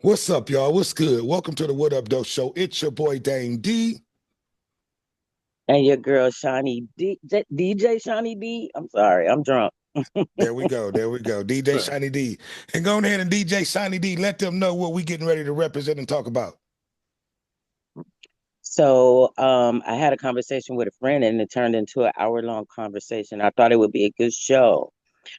What's up, y'all? What's good? Welcome to the What Up Doe Show. It's your boy Dame D. And your girl DJ Shawnee D. I'm sorry, I'm drunk. There we go. There we go. DJ Shiny D. And go ahead and DJ Shiny D. Let them know what we getting ready to represent and talk about. So I had a conversation with a friend and it turned into an hour-long conversation. I thought it would be a good show.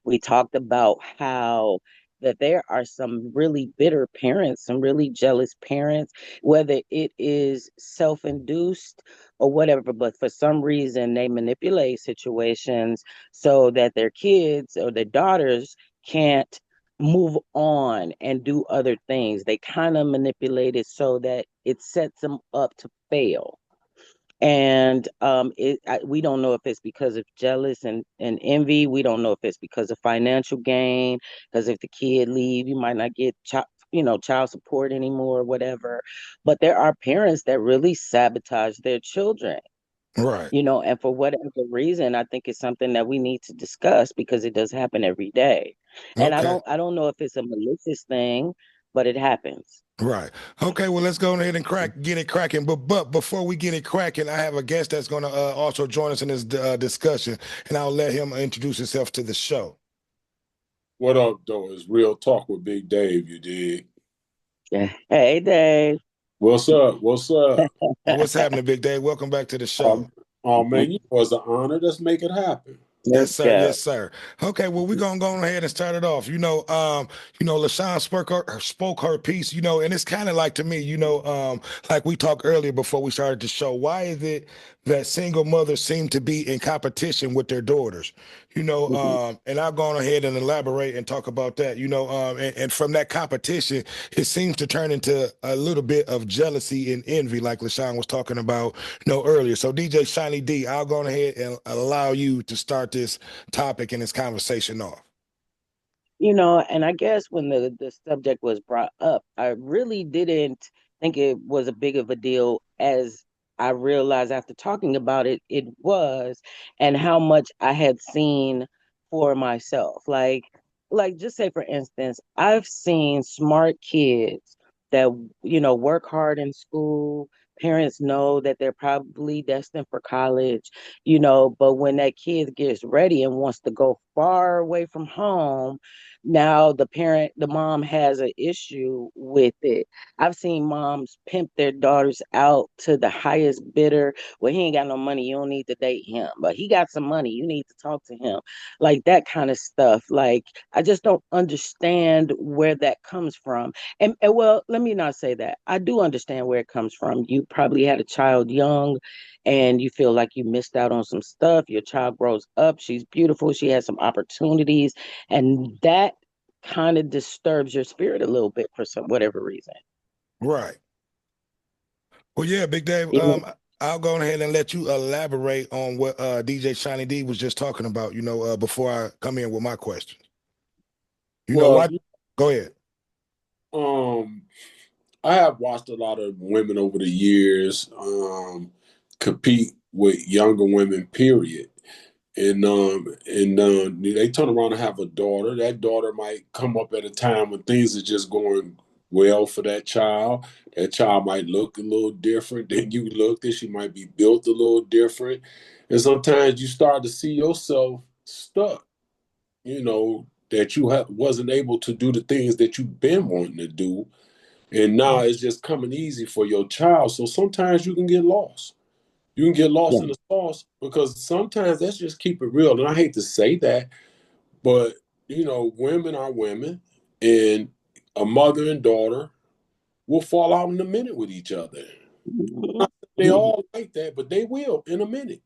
We talked about how that there are some really bitter parents, some really jealous parents, whether it is self-induced or whatever, but for some reason they manipulate situations so that their kids or their daughters can't move on and do other things. They kind of manipulate it so that it sets them up to fail. And we don't know if it's because of jealous and envy. We don't know if it's because of financial gain. Because if the kid leave, you might not get child support anymore, or whatever. But there are parents that really sabotage their children. Right. And for whatever reason, I think it's something that we need to discuss because it does happen every day. And I Okay. don't I don't know if it's a malicious thing, but it happens. Right. Okay. Well, let's go ahead and get it cracking. But before we get it cracking, I have a guest that's going to also join us in this discussion, and I'll let him introduce himself to the show. What up, though? It's real talk with Big Dave, you dig? Yeah. Hey, Dave. What's up? What's up? What's happening, Big Dave? Welcome back to the show. Oh man, it's an honor. Let's make it happen. Yes, Let's sir. go. Yes, sir. Okay, well, we're gonna go ahead and start it off. LaShawn spoke her piece, and it's kind of like to me, like we talked earlier before we started the show. Why is it that single mothers seem to be in competition with their daughters? Mhm. And I'll go on ahead and elaborate and talk about that. And from that competition, it seems to turn into a little bit of jealousy and envy, like LaShawn was talking about, earlier. So DJ Shiny D, I'll go ahead and allow you to start this topic and this conversation off. And I guess when the subject was brought up, I really didn't think it was a big of a deal as I realized after talking about it, it was, and how much I had seen for myself. Like just say for instance, I've seen smart kids that, work hard in school. Parents know that they're probably destined for college, but when that kid gets ready and wants to go far away from home, now the mom has an issue with it. I've seen moms pimp their daughters out to the highest bidder. Well, he ain't got no money, you don't need to date him, but he got some money, you need to talk to him. Like that kind of stuff. Like I just don't understand where that comes from. And well, let me not say that. I do understand where it comes from. You probably had a child young and you feel like you missed out on some stuff. Your child grows up, she's beautiful, she has some opportunities, and that kind of disturbs your spirit a little bit for some whatever reason. Right. Well, yeah, Big Dave. Even I'll go ahead and let you elaborate on what DJ Shiny D was just talking about. Before I come in with my questions. You know Well, what? Go ahead. um, I have watched a lot of women over the years compete with younger women. Period. And they turn around and have a daughter. That daughter might come up at a time when things are just going well for that child. That child might look a little different than you looked, and she might be built a little different. And sometimes you start to see yourself stuck, that you wasn't able to do the things that you've been wanting to do. And now it's just coming easy for your child. So sometimes you can get lost. You can get lost yeah, in the sauce because sometimes let's just keep it real. And I hate to say that, but women are women, and a mother and daughter will fall out in a minute with each other. They all like that, but they will in a minute.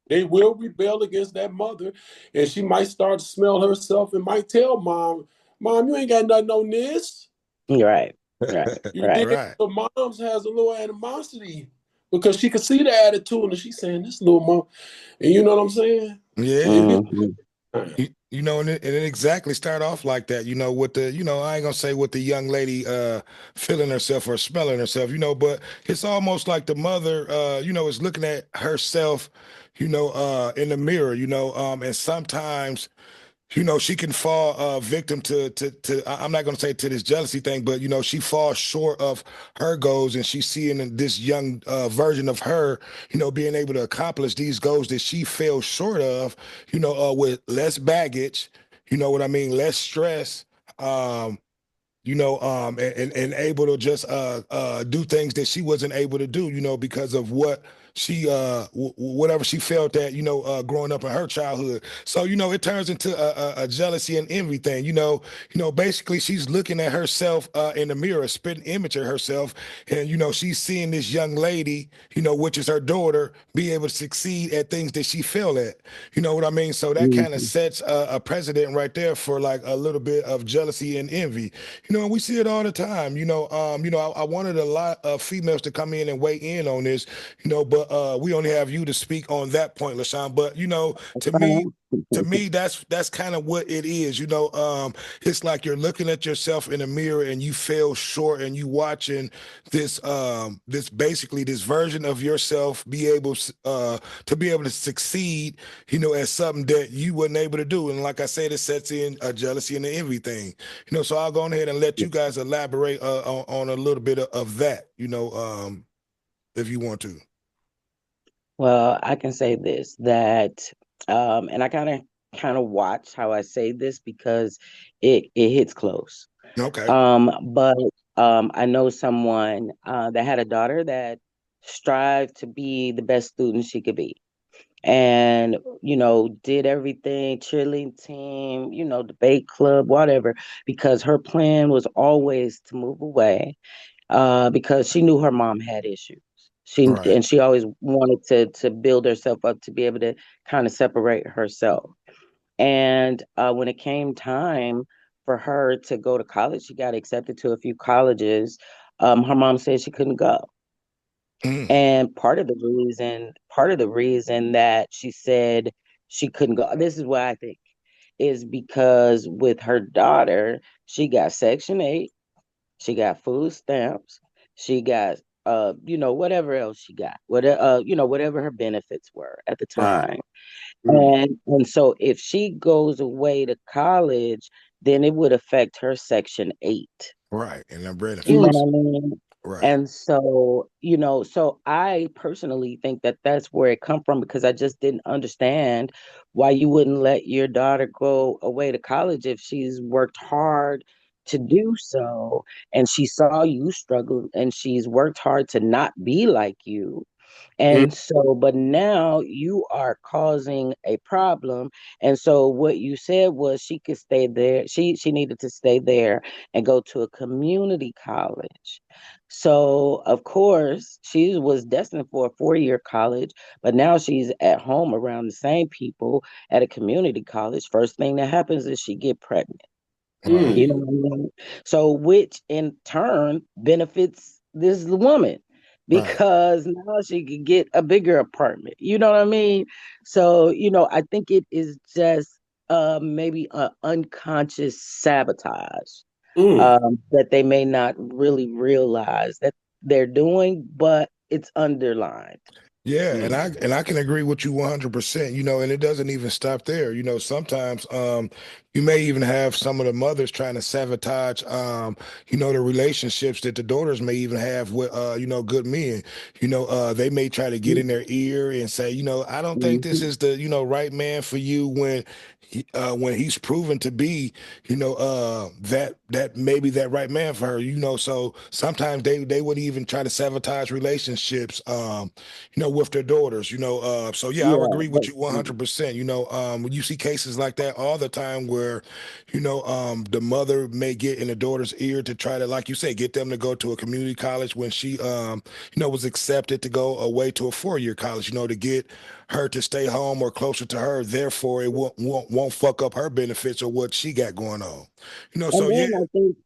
They will rebel against that mother, and she might start to smell herself and might tell mom, "Mom, you ain't got nothing on this." right, right, You right. did. Right. So moms has a little animosity because she can see the attitude, and she's saying, "This little mom," and you know what I'm saying? It Yeah. be Mhm. And it exactly start off like that, with I ain't gonna say with the young lady feeling herself or smelling herself, but it's almost like the mother, is looking at herself, in the mirror, and sometimes she can fall victim to I'm not going to say to this jealousy thing, but she falls short of her goals, and she's seeing this young version of her, being able to accomplish these goals that she fell short of, with less baggage, you know what I mean, less stress. Um, and able to just do things that she wasn't able to do, because of what she whatever she felt that growing up in her childhood. So it turns into a jealousy and envy thing. Basically she's looking at herself in the mirror, spitting image of herself, and she's seeing this young lady, which is her daughter, be able to succeed at things that she failed at. You know what I mean? So that kind of Mhm. sets a precedent right there for like a little bit of jealousy and envy. And we see it all the time. I wanted a lot of females to come in and weigh in on this, but we only have you to speak on that point, LaShawn. But That's to me, fine. that's kind of what it is. It's like you're looking at yourself in a mirror and you feel short, and you watching this basically this version of yourself be able to be able to succeed, at something that you wasn't able to do. And like I said, it sets in a jealousy and an envy thing. So I'll go ahead and let you guys elaborate on a little bit of that, if you want to. Well, I can say this that and I kind of watch how I say this because it hits close. Okay. But I know someone that had a daughter that strived to be the best student she could be. And, did everything, cheerleading team, debate club, whatever, because her plan was always to move away because she knew her mom had issues. Right. And she always wanted to build herself up to be able to kind of separate herself. And when it came time for her to go to college, she got accepted to a few colleges. Her mom said she couldn't go. Mm, And part of the reason that she said she couldn't go, this is what I think, is because with her daughter, she got Section 8, she got food stamps, she got whatever else she got, whatever her benefits were at the right. time. Mm. And so if she goes away to college, then it would affect her Section 8. Right. And the You know Mm. benefits. what I mean? Right. And so, so I personally think that that's where it come from because I just didn't understand why you wouldn't let your daughter go away to college if she's worked hard to do so and she saw you struggle and she's worked hard to not be like you. Mm. And so, but now you are causing a problem. And so what you said was she could stay there. She needed to stay there and go to a community college. So of course she was destined for a 4-year college, but now she's at home around the same people at a community college. First thing that happens is she get pregnant. Right. You know Mm. what I mean? So, which in turn benefits this woman Right. because now she could get a bigger apartment. You know what I mean? So, I think it is just maybe an unconscious sabotage Mm. that they may not really realize that they're doing, but it's underlined. Yeah, and Mm. I can agree with you 100%, and it doesn't even stop there. Sometimes you may even have some of the mothers trying to sabotage the relationships that the daughters may even have with good men. They may try to get in their ear and say, I don't think this Mhm. is the, right man for you when he's proven to be, that maybe that right man for her, so sometimes they would even try to sabotage relationships with their daughters, so yeah, I would Yeah, agree with but you 100%. When you see cases like that all the time where, the mother may get in the daughter's ear to try to, like you say, get them to go to a community college when she, was accepted to go away to a 4-year college, to get her to stay home or closer to her. Therefore, it won't fuck up her benefits or what she got going on. So yeah,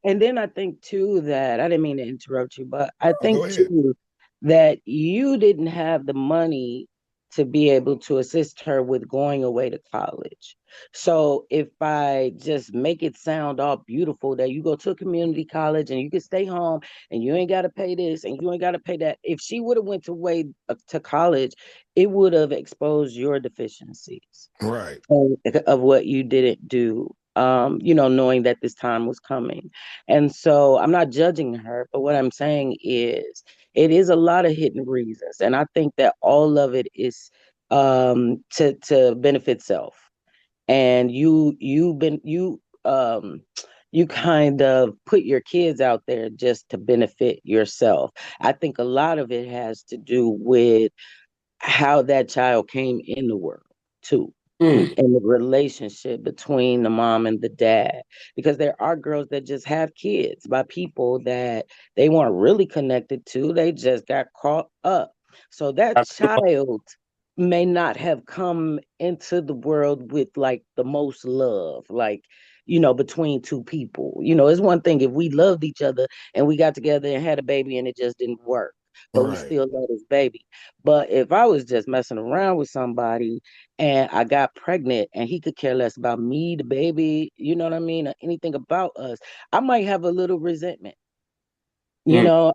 and then I think too that I didn't mean to interrupt you, but I go think ahead. too that you didn't have the money to be able to assist her with going away to college. So if I just make it sound all beautiful that you go to a community college and you can stay home and you ain't got to pay this and you ain't got to pay that, if she would have went to college, it would have exposed your deficiencies Right. of what you didn't do. Knowing that this time was coming. And so I'm not judging her, but what I'm saying is it is a lot of hidden reasons. And I think that all of it is to benefit self. And you kind of put your kids out there just to benefit yourself. I think a lot of it has to do with how that child came in the world too, Mm. and the relationship between the mom and the dad, because there are girls that just have kids by people that they weren't really connected to, they just got caught up. So that child may not have come into the world with like the most love, like, between two people. It's one thing if we loved each other and we got together and had a baby and it just didn't work, but we Right. still love this baby. But if I was just messing around with somebody and I got pregnant and he could care less about me, the baby, you know what I mean, or anything about us, I might have a little resentment. Mm.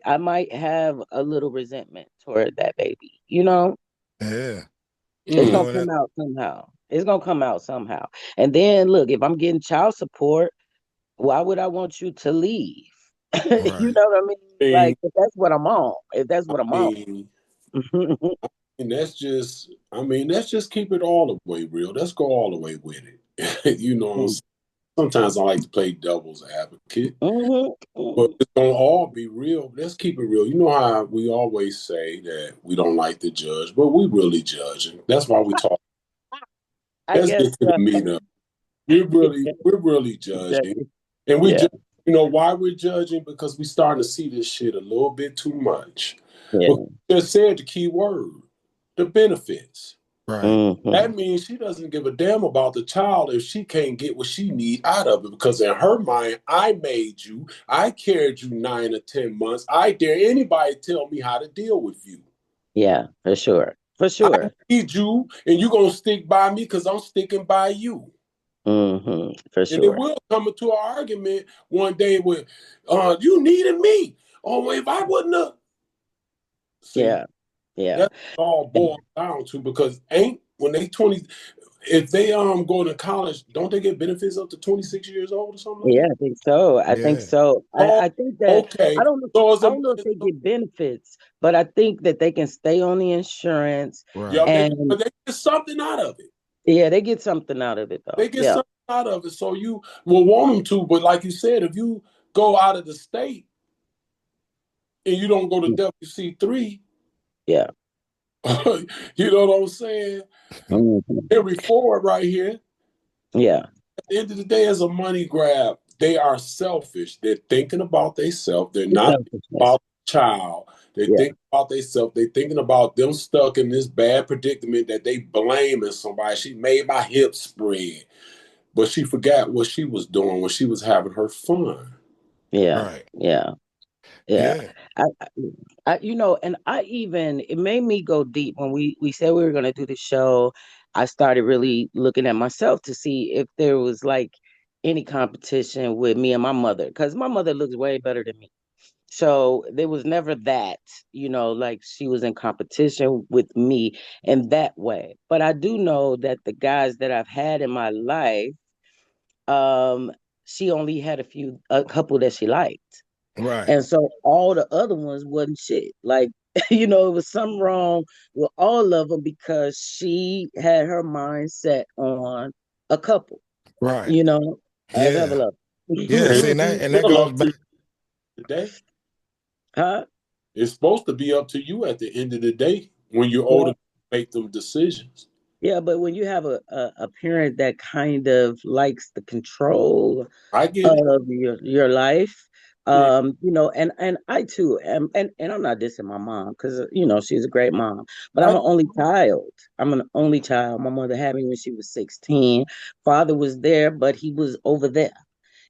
I might have a little resentment toward that baby. Yeah. It's You Mm. gonna know, and come that, out somehow. It's gonna come out somehow. And then look, if I'm getting child support, why would I want you to leave? You right. know what I mean? I mean, Like if that's what I'm on, if that's what I'm I on. mean, and that's just keep it all the way real. Let's go all the way with it. Sometimes I like to play devil's advocate, but Mhm. it's gonna all be real. Let's keep it real. You know how we always say that we don't like to judge, but we really judge. And that's why we talk. I Let's guess get to the meat of it. We're really judging. And we yeah, just, why we're judging? Because we starting to see this shit a little bit too much. But yeah. you just said the key word, the benefits. Right. Hmm. That means she doesn't give a damn about the child if she can't get what she need out of it. Because in her mind, I made you, I carried you 9 or 10 months. I dare anybody tell me how to deal with you. Yeah, for sure. For I sure. need you, and you're gonna stick by me because I'm sticking by you. For And it sure. will come into an argument one day with, you needed me. Oh, if I wouldn't have. See, Yeah. Yeah. that's all boiled down to because ain't when they 20, if they go to college, don't they get benefits up to 26 years old or something like Yeah, that? I think so. I think Yeah. so. I, Oh, I think that okay. I don't know. So it's I a don't know if they get benefits, but I think that they can stay on the insurance, yeah, Right. and they get something out of it. yeah, they get something out of it though. They get Yeah. something out of it. So you will want them to, but like you said, if you go out of the state and you don't go to WC3, Yeah. you know what I'm saying? Mhm. Henry Ford right here. Yeah. At the end of the day, is a money grab. They are selfish. They're thinking about themselves. They're It's not thinking selfishness. about the child. They Yeah. think about themselves. They're thinking about them stuck in this bad predicament that they blaming somebody. She made my hips spread, but she forgot what she was doing when she was having her fun. Yeah. Right. Yeah. Yeah. Yeah. I, and I even it made me go deep when we said we were gonna do the show. I started really looking at myself to see if there was like any competition with me and my mother, because my mother looks way better than me. So there was never that, like she was in competition with me in that way. But I do know that the guys that I've had in my life, um, she only had a couple that she liked. Right. And so all the other ones wasn't shit. Like, it was something wrong with all of them because she had her mind set on a couple, Right. you know, as ever Yeah. love. Yeah. And See, and that still goes up back. to the day. Huh? It's supposed to be up to you at the end of the day when you're older Well, to make them decisions. yeah, but when you have a parent that kind of likes the control I get it. of your life, Mm. and I too am, and I'm not dissing my mom because she's a great mom, but I'm I an only child. I'm an only child. My mother had me when she was 16. Father was there, but he was over there.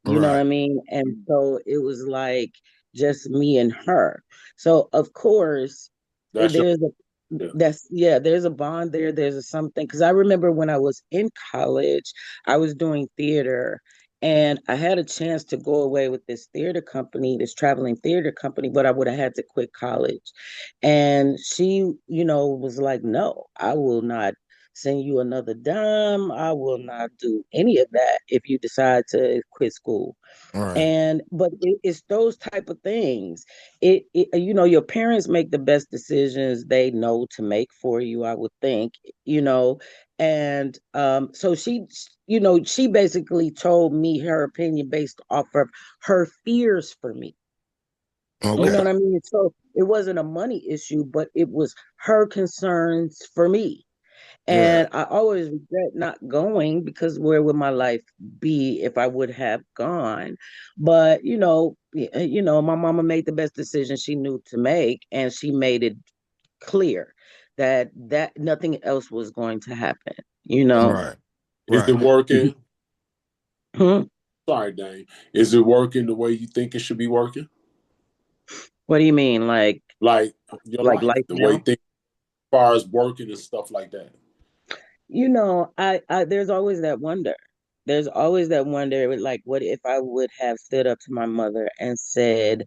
You know what Right. I mean? And so it was like just me and her. So of course that's your there's Yeah. There's a bond there. There's a something, because I remember when I was in college, I was doing theater, and I had a chance to go away with this theater company, this traveling theater company, but I would have had to quit college. And she, was like, "No, I will not send you another dime. I will not do any of that if you decide to quit school." All right. And but it's those type of things. Your parents make the best decisions they know to make for you, I would think. And so she basically told me her opinion based off of her fears for me. You know Okay. what I mean? So it wasn't a money issue, but it was her concerns for me. Right. And I always regret not going, because where would my life be if I would have gone? But my mama made the best decision she knew to make, and she made it clear that nothing else was going to happen. You know. Right. Is it Right. working? Hmm? Sorry, Dane. Is it working the way you think it should be working? What do you mean, Like your like life, life the way now? things as far as working and stuff like that. I there's always that wonder. There's always that wonder, like, what if I would have stood up to my mother and said,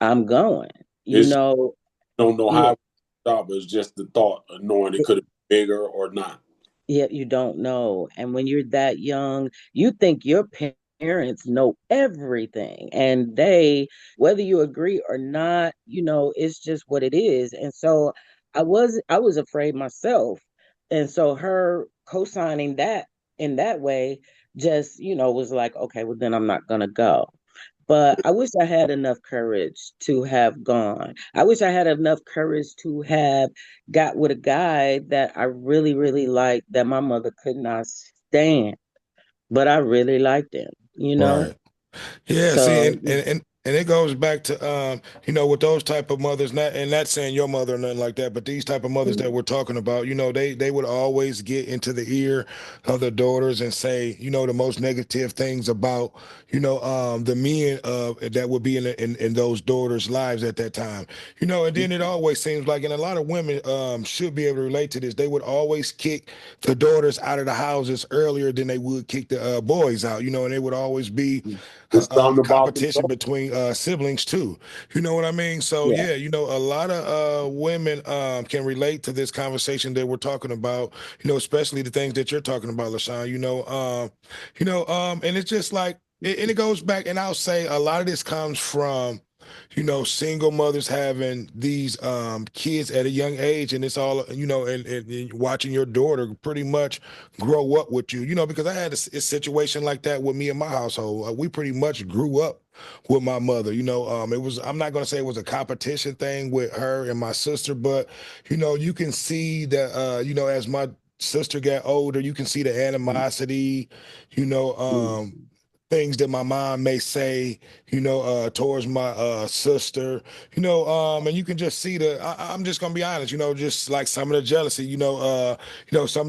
"I'm going," you It's just, know? you don't know Yeah, how job is just the thought of knowing it could have been bigger or not. yeah, you don't know. And when you're that young, you think your parents know everything. And whether you agree or not, it's just what it is. And so I was afraid myself. And so her co-signing that in that way just, was like, okay, well then I'm not gonna go. But I wish I had enough courage to have gone. I wish I had enough courage to have got with a guy that I really, really liked, that my mother could not stand, but I really liked him, you know? Right. Yeah, see, So, and it goes back to with those type of mothers, not saying your mother or nothing like that, but these type of mothers that we're talking about, they would always get into the ear of their daughters and say, the most negative things about, the men that would be in those daughters' lives at that time. And then it always seems like, and a lot of women should be able to relate to this, they would always kick the daughters out of the houses earlier than they would kick the boys out, and it would always be It's something about them. competition between siblings too. You know what I mean? So yeah. yeah, a lot of women can relate to this conversation that we're talking about. Especially the things that you're talking about, LaShawn. And it's just like, and it goes back, and I'll say a lot of this comes from single mothers having these kids at a young age, and it's all, and watching your daughter pretty much grow up with you, because I had a situation like that with me and my household. We pretty much grew up with my mother. I'm not going to say it was a competition thing with her and my sister, but, you can see that, as my sister got older, you can see the animosity, you know, um, things that my mom may say, towards my sister, and you can just see I'm just gonna be honest, just like some of the jealousy, some of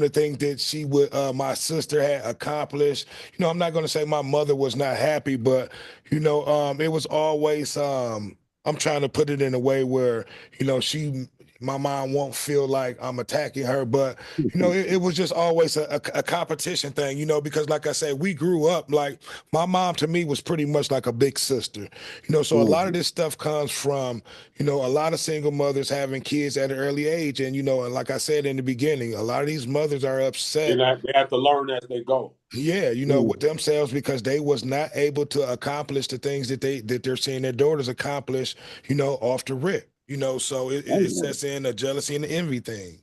the things that my sister had accomplished. I'm not gonna say my mother was not happy, but it was always I'm trying to put it in a way where, my mom won't feel like I'm attacking her, but it was just always a competition thing, because like I said, we grew up like my mom to me was pretty much like a big sister, so a lot of Mhm. this stuff comes from, a lot of single mothers having kids at an early age. And, and like I said in the beginning, a lot of these mothers are upset. They have to learn as they go. Yeah, with Mhm. themselves because they was not able to accomplish the things that they're seeing their daughters accomplish, off the rip. So it sets in a jealousy and the envy thing.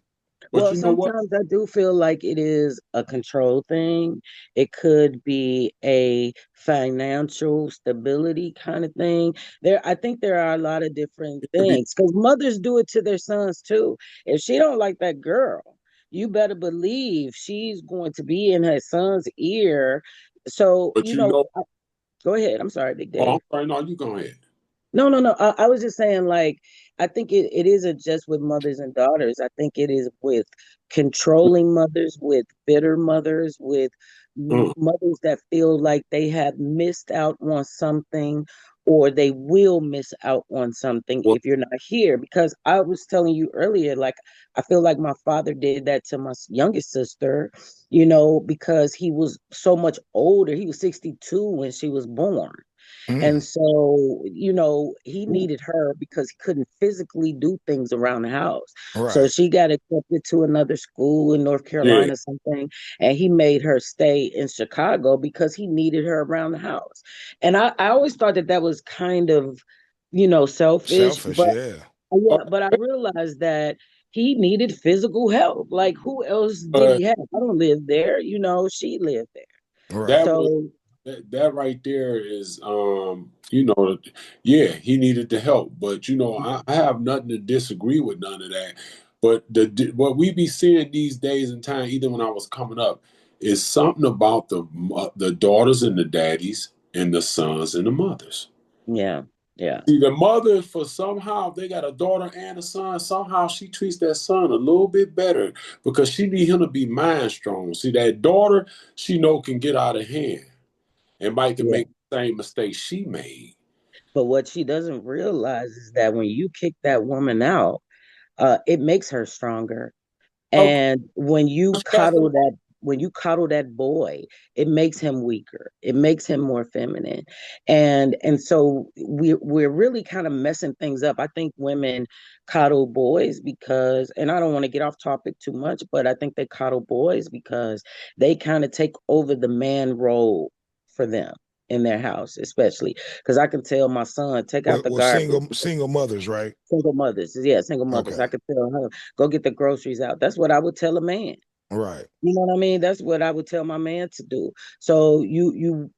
But Well, you know what? sometimes I do feel like it is a control thing. It could be a financial stability kind of thing. I think there are a lot of different It could be. things, because mothers do it to their sons too. If she don't like that girl, you better believe she's going to be in her son's ear. So, But you know, go ahead. I'm sorry, Big oh, I'm Dave. sorry. No, you go ahead. No, no, no. I was just saying, like, I think it isn't just with mothers and daughters. I think it is with controlling mothers, with bitter mothers, with Mm. mothers that feel like they have missed out on something or they will miss out on something Well, if you're not here. Because I was telling you earlier, like, I feel like my father did that to my youngest sister, because he was so much older. He was 62 when she was born. And Mm, so, he needed her because he couldn't physically do things around the house. So right. she got accepted to another school in North yeah. Carolina or something. And he made her stay in Chicago because he needed her around the house. And I always thought that that was kind of, selfish. Selfish, But yeah. Uh, yeah, but I realized that he needed physical help. Like, who else did But he have? I don't live there. She lived there. Right. that was So, that right there is yeah, he needed the help. But I have nothing to disagree with none of that. But what we be seeing these days and time, even when I was coming up, is something about the daughters and the daddies and the sons and the mothers. yeah, yeah, See, the mother, for somehow, if they got a daughter and a son, somehow she treats that son a little bit better because she need him to be mind strong. See, that daughter, she know can get out of hand and might can yeah. make the same mistake she made. But what she doesn't realize is that when you kick that woman out, it makes her stronger. Of And course, she has to. when you coddle that boy, it makes him weaker. It makes him more feminine. And so we're really kind of messing things up. I think women coddle boys because, and I don't want to get off topic too much, but I think they coddle boys because they kind of take over the man role for them in their house, especially because I can tell my son, take out the Well, garbage. single mothers, right? Single mothers, yeah, single mothers. I Okay. could tell her, go get the groceries out. That's what I would tell a man. Right. You know what I mean? That's what I would tell my man to do. So you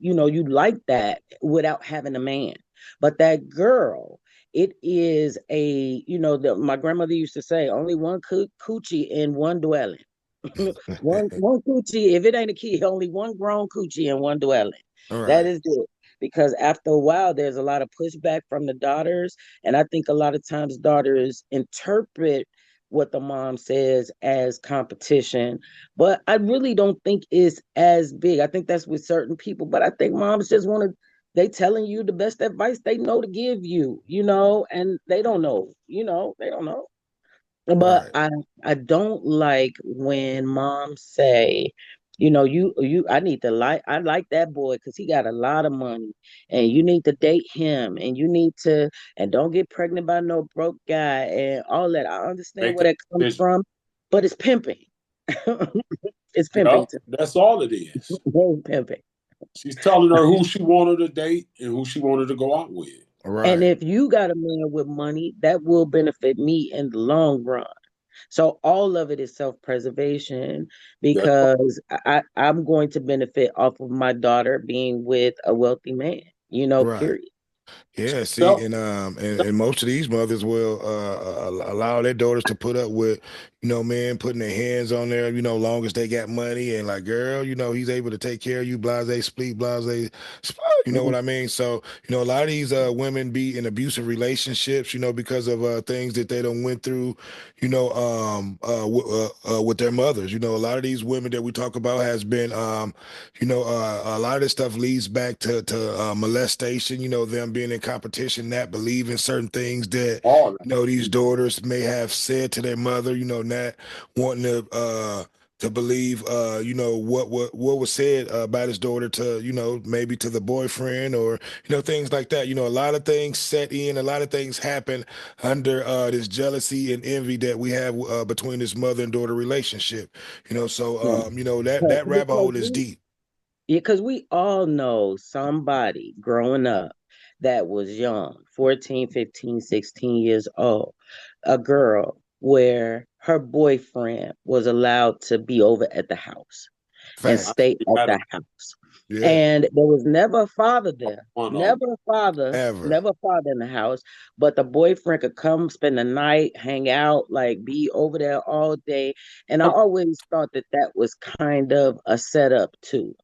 like that without having a man. But that girl, it is my grandmother used to say, only one coochie in one dwelling. one coochie, if it ain't a kid, only one grown coochie in one dwelling. All That right. is it. Because after a while, there's a lot of pushback from the daughters. And I think a lot of times daughters interpret what the mom says as competition. But I really don't think it's as big. I think that's with certain people. But I think moms just want to, they telling you the best advice they know to give you, and they don't know, they don't know. But Right. I don't like when moms say, you I need to like I like that boy because he got a lot of money and you need to date him and you need to and don't get pregnant by no broke guy and all that. I understand Make where a that comes decision. from, but it's pimping. It's pimping Yep, to that's all it is. me. It's pimping. She's telling her who she wanted to date and who she wanted to go out with. And Right. if you got a man with money, that will benefit me in the long run. So all of it is self-preservation That's because I'm going to benefit off of my daughter being with a wealthy man, Right. period. Yeah, see, self. and most of these mothers will allow their daughters to put up with, men putting their hands on there, long as they got money and like, girl, he's able to take care of you, blase, spleet, blase, you know what I mean? So, a lot of these women be in abusive relationships, because of things that they don't went through, with their mothers. A lot of these women that we talk about has been a lot of this stuff leads back to molestation, them being in competition, not believing certain things that, All that. these daughters may have said to their mother, not wanting to believe, what was said about his daughter to, maybe to the boyfriend or, things like that. A lot of things set in, a lot of things happen under this jealousy and envy that we have between this mother and daughter relationship. Yeah. So that rabbit Because hole is deep. we all know somebody growing up that was young, 14, 15, 16 years old, a girl where her boyfriend was allowed to be over at the house and I Facts. stay at had the house. Yeah. And there was never a father there, one of them. never a father, Ever. never a father in the house. But the boyfriend could come spend the night, hang out, like be over there all day. And I always thought that that was kind of a setup too,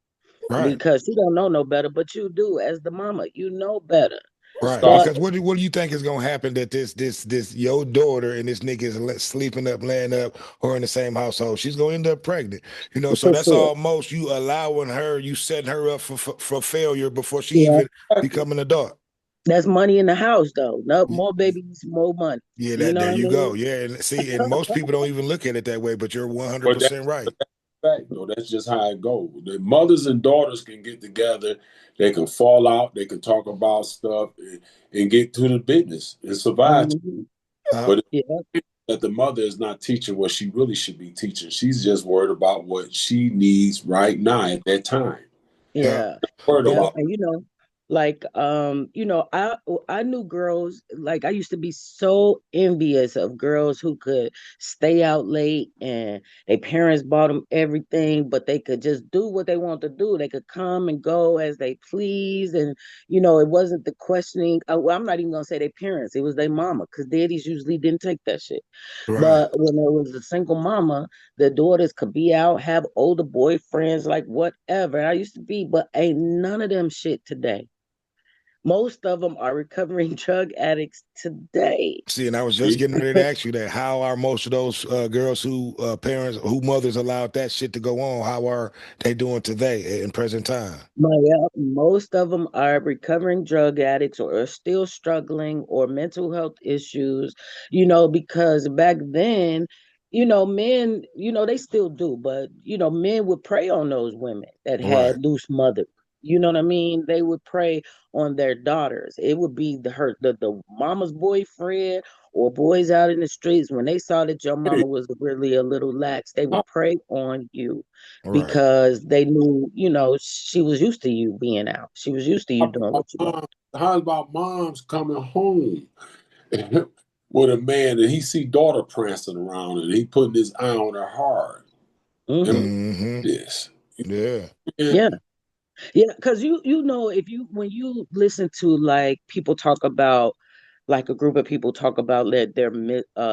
Right. because you don't know no better, but you do as the mama, you know better. Right, Start. Well, because what do you think is gonna happen that this your daughter and this nigga is sleeping up, laying up, or in the same household? She's gonna end up pregnant, so for that's sure. almost you allowing her, you setting her up for failure before she Yeah. even become an adult. That's money in the house though. No more babies, more money. Yeah, You that know there what I you mean? go. Yeah, and see, and most people don't even look at it that way, but you're But 100% that's right. fact, though. That's just how it goes. The mothers and daughters can get together. They can fall out. They can talk about stuff and get to the business and survive. Mhm. Uh, But Yeah, that the mother is not teaching what she really should be teaching. She's just worried about what she needs right now at that time. yeah, yeah, Worried yeah. about. And like I knew girls, like I used to be so envious of girls who could stay out late and their parents bought them everything, but they could just do what they want to do. They could come and go as they please, and it wasn't the questioning. Well, I'm not even gonna say their parents; it was their mama, because daddies usually didn't take that shit. right. But when there was a single mama, the daughters could be out, have older boyfriends, like whatever. I used to be, but ain't none of them shit today. Most of them are recovering drug addicts today. See, and I was just See? getting ready to ask you that. How are most of those girls who parents, who mothers allowed that shit to go on? How are they doing today in present time? Yeah, most of them are recovering drug addicts or are still struggling or mental health issues, because back then, men, they still do, but, men would prey on those women that Right, had loose mothers. You know what I mean? They would prey on thetheir daughters. It would be the mama's boyfriend or boys out in the streets. When they saw that your Hey, mama was really a little lax, they would how, prey on you right. because they knew, she was used to you being out. She was used to you doing what you want. how about moms coming home with a man and he see daughter prancing around and he putting his eye on her hard and Hmm. Mm-hmm. this. Yeah. Yeah, yeah. Because if you when you listen to like people talk about, like a group of people talk about their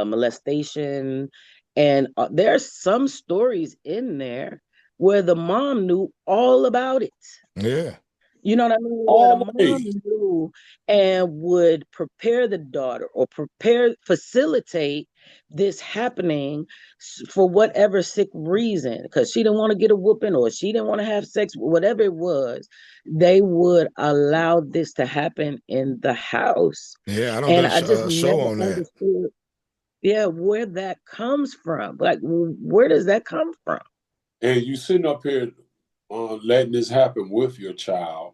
molestation, and there's some stories in there where the mom knew all about it. Yeah. You know what I mean? Where the mom Always. knew and would prepare the daughter or facilitate this happening for whatever sick reason, because she didn't want to get a whooping or she didn't want to have sex, whatever it was, they would allow this to happen in the house. Yeah. I don't And done I just a show never on that. understood, yeah, where that comes from. Like, where does that come from? And you sitting up here letting this happen with your child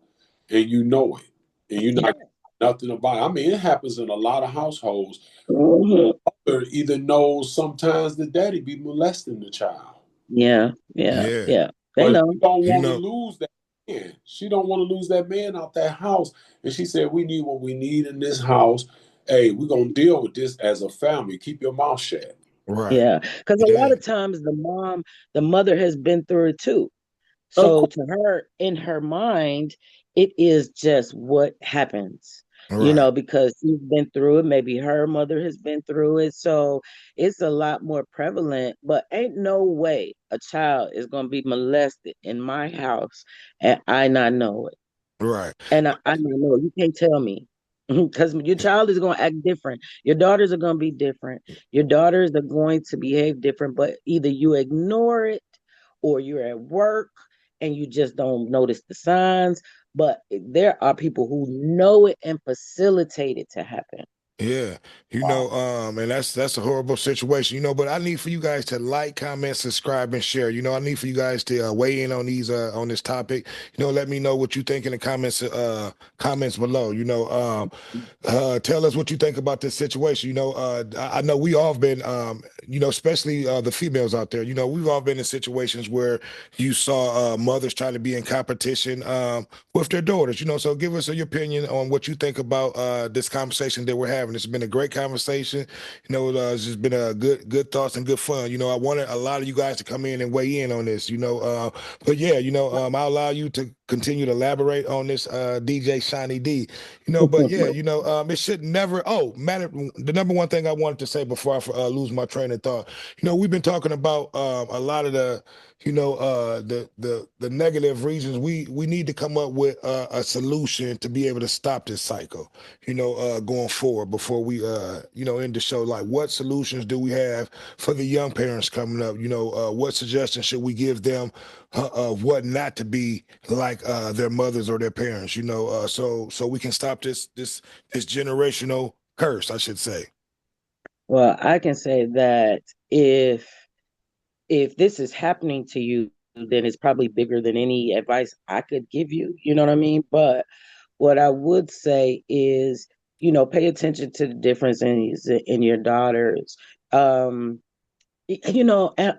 and you know it. And you're Yeah. not nothing about it. I mean, it happens in a lot of households. Mhm. Or either knows sometimes the daddy be molesting the child. Yeah, yeah, Yeah. yeah. They But know. she don't You want to know, lose that man. She don't want to lose that man out that house. And she said, we need what we need in this house. Hey, we're gonna deal with this as a family. Keep your mouth shut. right. Yeah, because a lot Yeah. of times the mother has been through it too. Of So course. to her, in her mind, it is just what happens, Right. because she's been through it. Maybe her mother has been through it. So it's a lot more prevalent, but ain't no way a child is going to be molested in my house and I not know it. Right. And I don't know. You can't tell me. Because your child is going to act different. Your daughters are going to be different. Your daughters are going to behave different, but either you ignore it or you're at work and you just don't notice the signs. But there are people who know it and facilitate it to happen. Yeah, Wow. and that's a horrible situation, but I need for you guys to like, comment, subscribe, and share. I need for you guys to weigh in on these on this topic. Let me know what you think in the comments below. Tell us what you think about this situation. I know we all have been, especially the females out there. We've all been in situations where you saw mothers trying to be in competition with their daughters. So give us your opinion on what you think about this conversation that we're having having. It's been a great conversation. It's just been a good thoughts and good fun. I wanted a lot of you guys to come in and weigh in on this. But yeah, I'll allow you to continue to elaborate on this, DJ Shiny D. But yeah, it should never. Oh, matter. The number one thing I wanted to say before I lose my train of thought. We've been talking about a lot of the negative reasons. We need to come up with a solution to be able to stop this cycle. Going forward before we end the show. Like, what solutions do we have for the young parents coming up? What suggestions should we give them of what not to be like their mothers or their parents? So we can stop this generational curse, I should say. Well, I can say that if this is happening to you, then it's probably bigger than any advice I could give you. You know what I mean? But what I would say is, pay attention to the difference in your daughters. And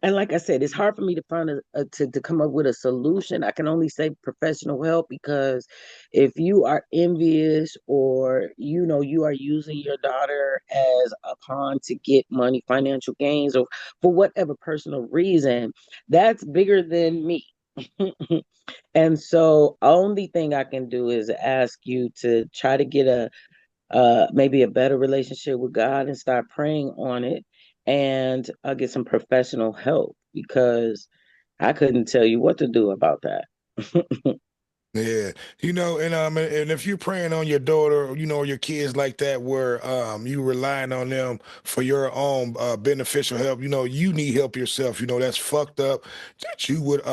like I said, it's hard for me to find to come up with a solution. I can only say professional help, because if you are envious, or you are using your daughter as a pawn to get money, financial gains, or for whatever personal reason, that's bigger than me. And so only thing I can do is ask you to try to get maybe a better relationship with God, and start praying on it, and get some professional help, because I couldn't tell you what to do about that. Yeah, and if you're praying on your daughter, or your kids like that, where you relying on them for your own beneficial help, you need help yourself. That's fucked up. That you would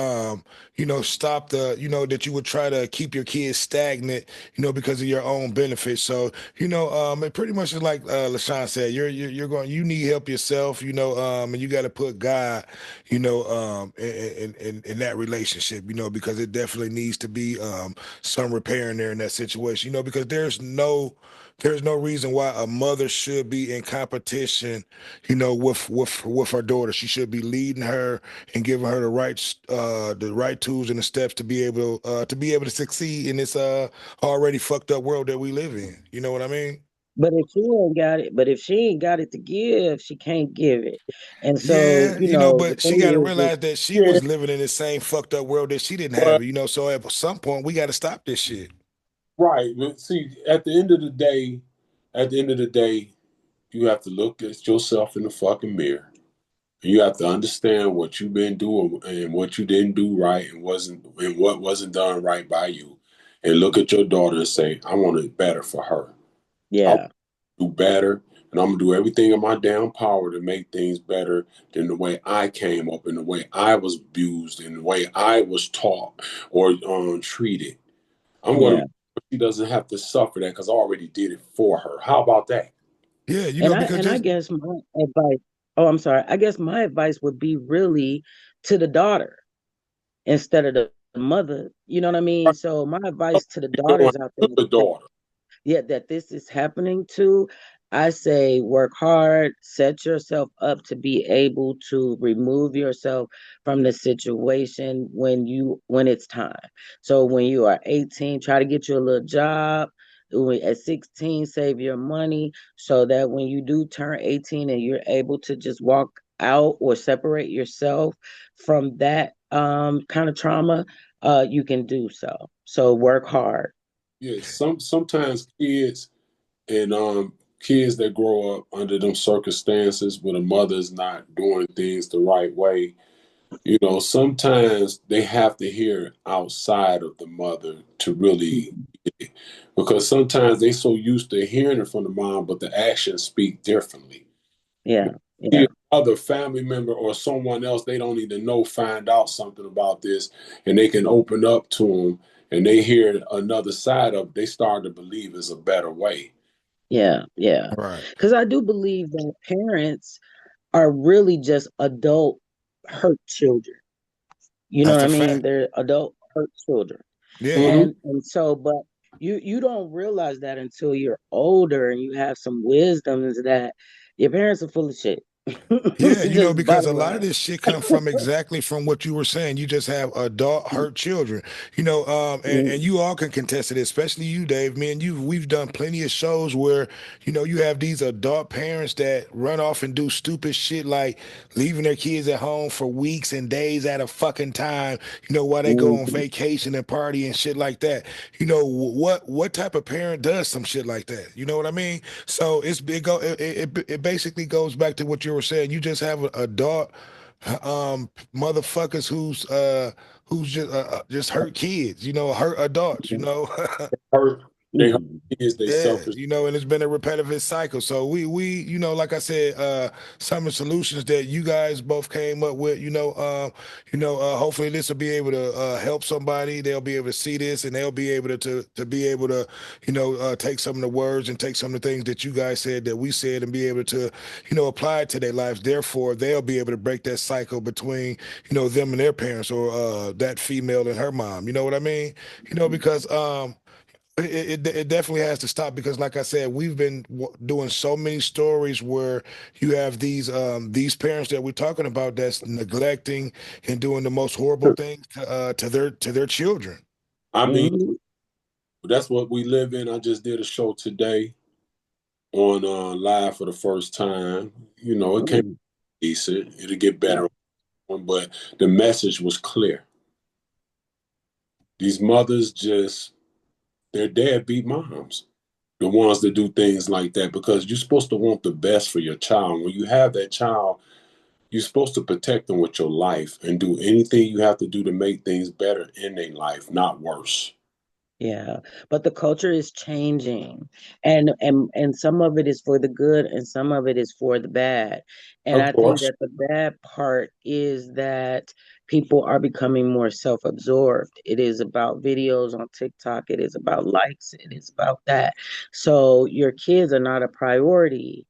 stop that you would try to keep your kids stagnant, because of your own benefit. So, it pretty much is like LaShawn said, you need help yourself, and you got to put God, in that relationship, because it definitely needs to be some repair in there in that situation, because there's no reason why a mother should be in competition, with her daughter. She should be leading her and giving her the right tools and the steps to be able to succeed in this already fucked up world that we live in. You know what I mean? But if she ain't got it to give, she can't give it. And so, Yeah, the but she got to thing is, realize that she was living in the same fucked up world that she didn't Well, have it. So at some point we got to stop this shit. right. But see, at the end of the day, you have to look at yourself in the fucking mirror. You have to understand what you've been doing and what you didn't do right, and what wasn't done right by you. And look at your daughter and say, I want it better for her. I want yeah, to do better, and I'm gonna do everything in my damn power to make things better than the way I came up, and the way I was abused, and the way I was taught or treated. I'm going to yeah. make sure she doesn't have to suffer that, because I already did it for her. How about that? Yeah, because And I just guess my advice, oh, I'm sorry. I guess my advice would be really to the daughter instead of the mother. You know what I mean? So my advice to the You're going daughters out to the there, daughter. that this is happening to, I say work hard, set yourself up to be able to remove yourself from the situation when it's time. So when you are 18, try to get you a little job. At 16, save your money, so that when you do turn 18 and you're able to just walk out or separate yourself from that kind of trauma, you can do so. So work hard. Yeah, sometimes kids that grow up under them circumstances where the mother's not doing things the right way, sometimes they have to hear outside of the mother to really get it. Because sometimes they so used to hearing it from the mom, but the actions speak differently. Yeah, See yeah, another family member or someone else they don't even know find out something about this, and they can open up to them, and they hear another side of it, they start to believe is a better way. yeah. right. Because I do believe that parents are really just adult hurt children. You know That's what a I mean? fact. They're adult hurt children. Yeah. Hmm. And so, but you don't realize that until you're older and you have some wisdoms that your parents are full of shit. Yeah, Just because a bottom lot of line. this shit come from exactly from what you were saying. You just have adult hurt children, and Mm, you all can contest it, especially you, Dave. Me and you, we've done plenty of shows where, you have these adult parents that run off and do stupid shit like leaving their kids at home for weeks and days at a fucking time, while they go on mhm, vacation and party and shit like that. What type of parent does some shit like that? You know what I mean? So it basically goes back to what you were saying. You just have adult motherfuckers who's just hurt kids, hurt adults, Hurt, they hurt mhm, kids, they Yeah, selfish. and it's been a repetitive cycle. So we, like I said, some of the solutions that you guys both came up with, hopefully this will be able to help somebody. They'll be able to see this and they'll be able to be able to, take some of the words and take some of the things that you guys said that we said and be able to, apply it to their lives. Therefore, they'll be able to break that cycle between, them and their parents or that female and her mom. You know what I mean? Because it definitely has to stop because, like I said, we've been doing so many stories where you have these parents that we're talking about that's neglecting and doing the most horrible things to their children. I mean, mhm, that's what we live in. I just did a show today on live for the first time. It came mhm. decent. It'll get Yeah, better, but the message was clear. These mothers they're deadbeat moms. The ones that do things like that because you're supposed to want the best for your child. When you have that child, you're supposed to protect them with your life and do anything you have to do to make things better in their life, not worse. yeah. But the culture is changing, and some of it is for the good, and some of it is for the bad. And Of I think course. that the bad part is that people are becoming more self-absorbed. It is about videos on TikTok. It is about likes. It is about that. So your kids are not a priority,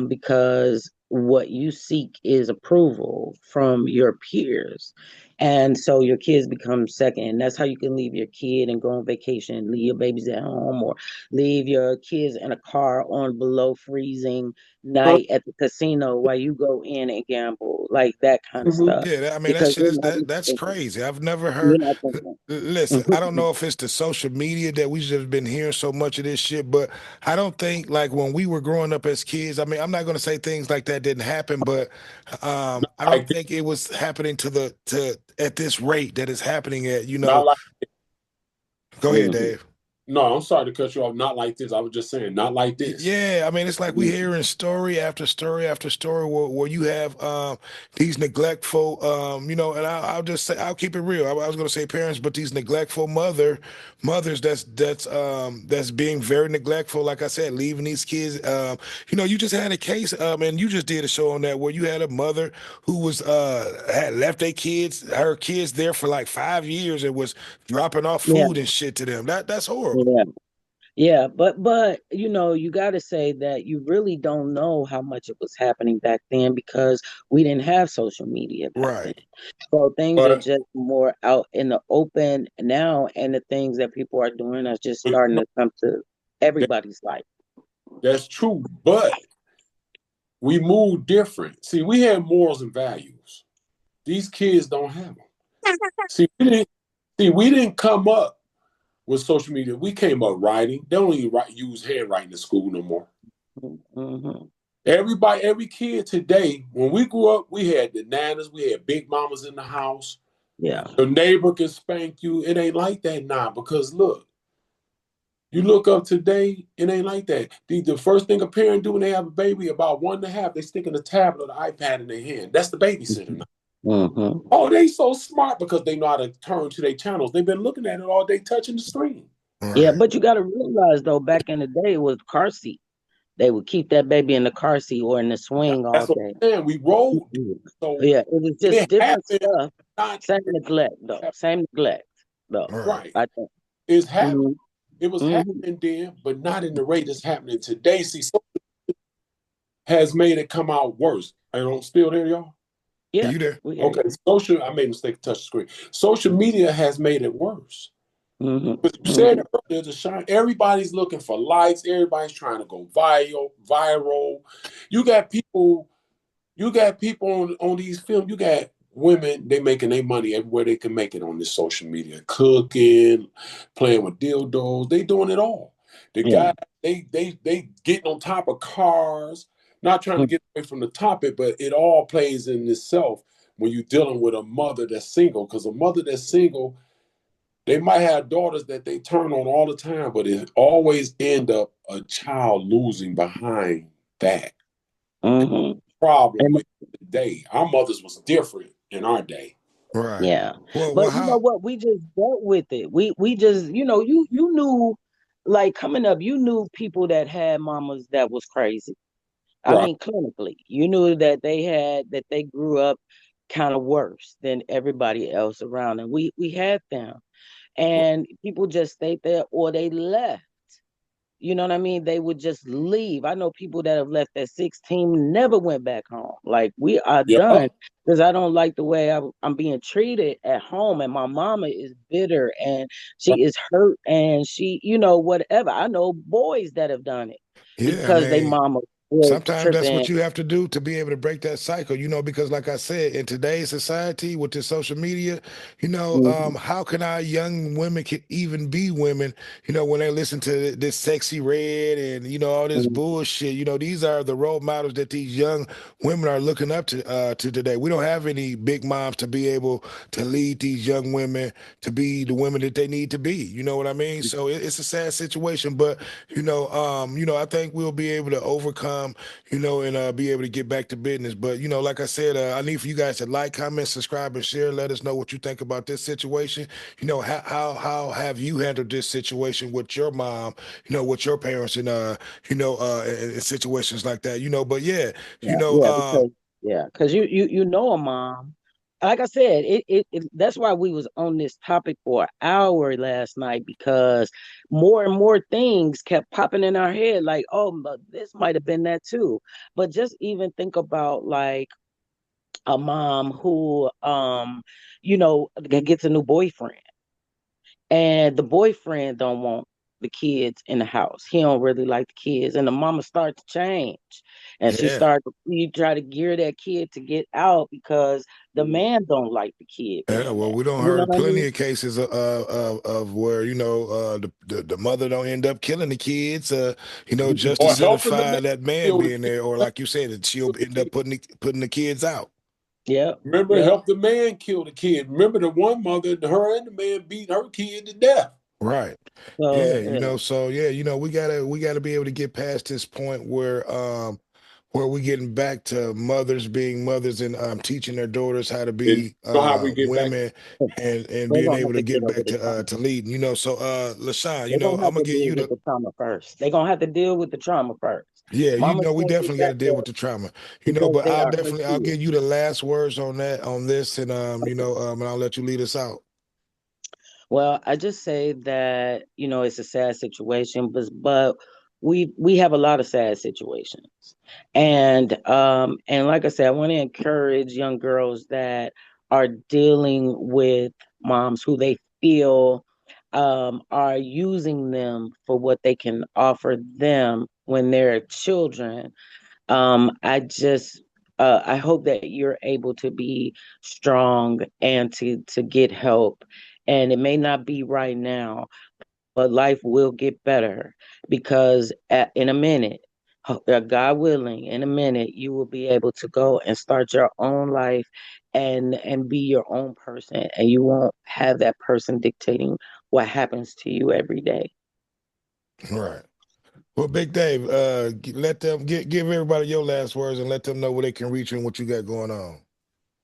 because what you seek is approval from your peers. And so your kids become second. And that's how you can leave your kid and go on vacation, leave your babies at home, or leave your kids in a car on below freezing night at the casino while you go in and gamble, like that kind of Mhm. stuff. Yeah, I mean that Because shit you're is not even that's thinking. crazy. I've never heard. You're not thinking. Listen, I don't know if it's the social media that we've just been hearing so much of this shit, but I don't think like when we were growing up as kids. I mean, I'm not going to say things like that didn't happen, but I don't Like this, think it was happening to at this rate that it's happening at. not like Go ahead, Mhm. Dave. no, I'm sorry to cut you off. Not like this. I was just saying, not like this. Yeah, I mean, it's like we hearing story after story after story where you have these neglectful, and I'll just say I'll keep it real. I was going to say parents, but these neglectful mothers that's being very neglectful. Like I said, leaving these kids. You just had a case, and you just did a show on that where you had a mother who was had left her kids there for like 5 years and was dropping off Yeah, food and shit to them. That's horrible. yeah. Yeah, but you got to say that you really don't know how much it was happening back then because we didn't have social media back then. Right. So things are But, just more out in the open now, and the things that people are doing are just but starting to come to that, everybody's life. that's true. But we move different. See, we have morals and values. These kids don't have them. See, we didn't come up with social media. We came up writing. They don't even use handwriting in school no more. Hmm. Every kid today, when we grew up, we had the nanas, we had big mamas in the house. Yeah, The neighbor can spank you. It ain't like that now because look, you look up today, it ain't like that. The first thing a parent do when they have a baby, about 1.5, they stick in a tablet or the iPad in their hand. That's the babysitter now. hmm, Oh, they so smart because they know how to turn to their channels. They've been looking at it all day, touching the screen. yeah. Right. But you got to realize though, back in the day, it was car seat. They would keep that baby in the car seat or in the swing all That's what day. I'm saying. We rolled. Mhm. So Yeah, it was just it different happened, stuff. not Same neglect though. Same neglect though. Right. right. I think. It's happening. Hmm. It was Hmm. happening then, but not in the rate it's happening today. See, so has made it come out worse. I don't still there, y'all. Are Yeah, you there? we hear Okay, you. I made a mistake to touch the screen. Social media has made it worse. Hmm. But you said Hmm. it earlier, to shine. Everybody's looking for likes. Everybody's trying to go viral. You got people. You got people on these films. You got women. They making their money everywhere they can make it on this social media, cooking, playing with dildos. They doing it all. The Yeah. guy, they getting on top of cars. Not trying to get away from the topic, but it all plays in itself when you're dealing with a mother that's single. Because a mother that's single, they might have daughters that they turn on all the time, but it always end up a child losing behind that Mm-hmm. problem And with today. Our mothers was different in our day. Right. yeah. Well, But you know how? what? We just dealt with it. We just, you knew, like, coming up, you knew people that had mamas that was crazy. I Right. mean, clinically, you knew that they grew up kind of worse than everybody else around, and we had them, and people just stayed there or they left. You know what I mean? They would just leave. I know people that have left at 16, never went back home. Like, we are Yeah. done because I don't like the way I'm being treated at home. And my mama is bitter and she is hurt and she, whatever. I know boys that have done it Yeah, I because they mean, mama was sometimes that's tripping. what you have to do to be able to break that cycle, because like I said, in today's society with this social media, Mhm, how can our young women can even be women, when they listen to this sexy red and, all this mhm, bullshit, these are the role models that these young women are looking up to today. We don't have any big moms to be able to lead these young women to be the women that they need to be. You know what I mean? So it's a sad situation, but I think we'll be able to overcome, and be able to get back to business. But like I said, I need for you guys to like, comment, subscribe, and share. Let us know what you think about this situation. How have you handled this situation with your mom? With your parents, and in situations like that. But yeah, Yeah, because you know a mom. Like I said, that's why we was on this topic for an hour last night because more and more things kept popping in our head. Like, oh, but this might have been that too. But just even think about like a mom who, gets a new boyfriend and the boyfriend don't want the kids in the house. He don't really like the kids, and the mama start to change, and yeah. you try to gear that kid to get out because the man don't like the kid Yeah, being well, there. we don't You know heard what I plenty mean? of cases of where the mother don't end up killing the kids, just to Or helping the man satisfy that man kill the being kid. there, or like you said, that she'll end up putting the kids out. Yep, Remember, yep. help the man kill the kid. Remember the one mother, her and the man beat her kid to death. Right. Yeah, So yeah, so yeah, we gotta be able to get past this point where we getting back to mothers being mothers and teaching their daughters how to And you be know how we get back? women and they're being gonna have able to to get get over back the trauma. to leading. So LaShawn, They're I'm gonna have gonna to get deal you with the the trauma first. They're gonna have to deal with the trauma first. yeah, Mamas we can't get definitely got to back deal there with the trauma, because but they are her I'll kids. give you the last words on this, and and I'll let you lead us out. Well, I just say that, it's a sad situation, but we have a lot of sad situations. And like I said, I want to encourage young girls that are dealing with moms who they feel are using them for what they can offer them when they're children. I hope that you're able to be strong and to get help. And it may not be right now, but life will get better because in a minute, God willing, in a minute, you will be able to go and start your own life and be your own person, and you won't have that person dictating what happens to you every day. Right. Well, Big Dave, let them give everybody your last words and let them know where they can reach you and what you got going on.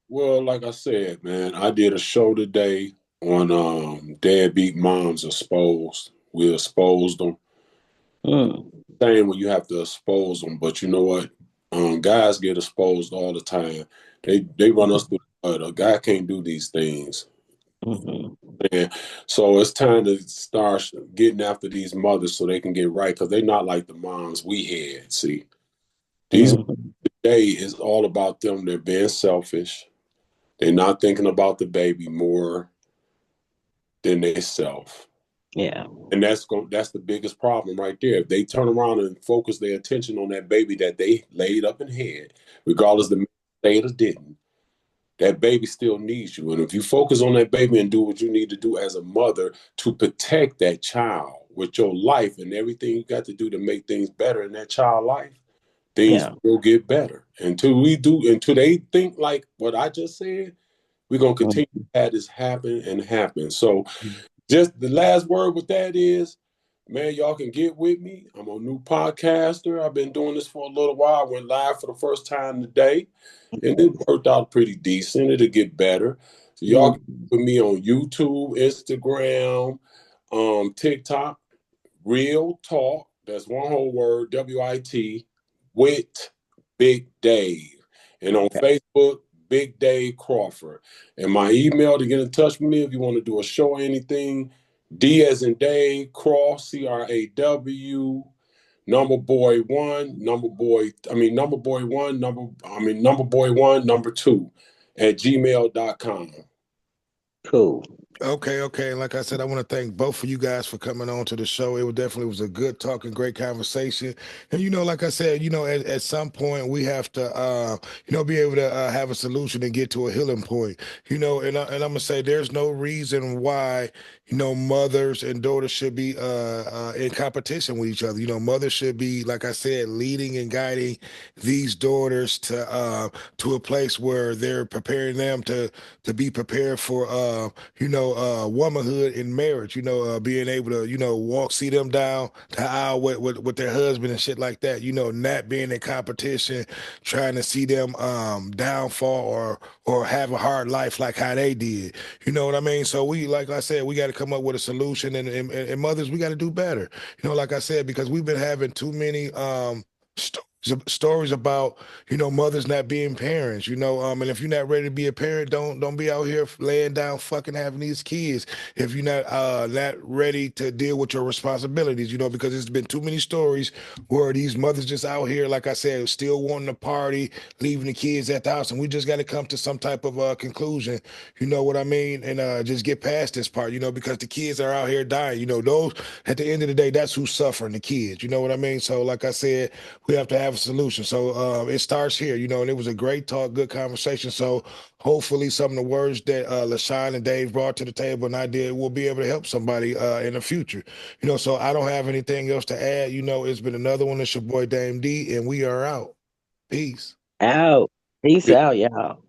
Well, like I said, man, I did a show today on deadbeat moms exposed. We exposed them. Mm, Saying when you have to expose them, but you know what? Guys get exposed all the time. They run us through the mud. A guy can't do these things. mhm, And so it's time to start getting after these mothers so they can get right because they're not like the moms we had. See, these mhm. today is all about them. They're being selfish. They're not thinking about the baby more than they self. Yeah. And that's the biggest problem right there. If they turn around and focus their attention on that baby that they laid up and had, regardless the stayed or didn't, that baby still needs you. And if you focus on that baby and do what you need to do as a mother to protect that child with your life and everything you got to do to make things better in that child life, things Yeah. will get better. Until they think like what I just said, we're gonna continue to have this happen and happen. So just the last word with that is, man, y'all can get with me. I'm a new podcaster. I've been doing this for a little while. I went live for the first time today, and it worked out pretty decent. It'll get better. So y'all can get with me on YouTube, Instagram, TikTok, Real Talk. That's one whole word, WIT, with Big Dave. And on Facebook, Big Dave Crawford. And my email to get in touch with me if you want to do a show or anything, D as in Dave, Cross, CRAW, number boy one, number boy one, number two at gmail.com. Cool. Okay. And like I said, I want to thank both of you guys for coming on to the show. It was a good talk and great conversation. And like I said, at some point we have to, be able to have a solution and get to a healing point. And I'm gonna say there's no reason why mothers and daughters should be in competition with each other. Mothers should be, like I said, leading and guiding these daughters to a place where they're preparing them to be prepared for womanhood in marriage, being able to, walk, see them down the aisle with their husband and shit like that, not being in competition, trying to see them downfall or have a hard life like how they did. You know what I mean? So like I said, we got to come up with a solution, and mothers, we got to do better. Like I said, because we've been having too many stories about mothers not being parents, and if you're not ready to be a parent, don't be out here laying down fucking having these kids if you're not ready to deal with your responsibilities, because there's been too many stories where these mothers just out here, like I said, still wanting to party, leaving the kids at the house, and we just got to come to some type of conclusion, you know what I mean, and just get past this part, because the kids are out here dying, those at the end of the day, that's who's suffering, the kids, you know what I mean? So like I said, we have to have a solution. So it starts here, and it was a great talk, good conversation. So hopefully some of the words that LaShawn and Dave brought to the table and I did will be able to help somebody in the future. So I don't have anything else to add. It's been another one. It's your boy Dame D, and we are out. Peace. Out. Peace out, y'all.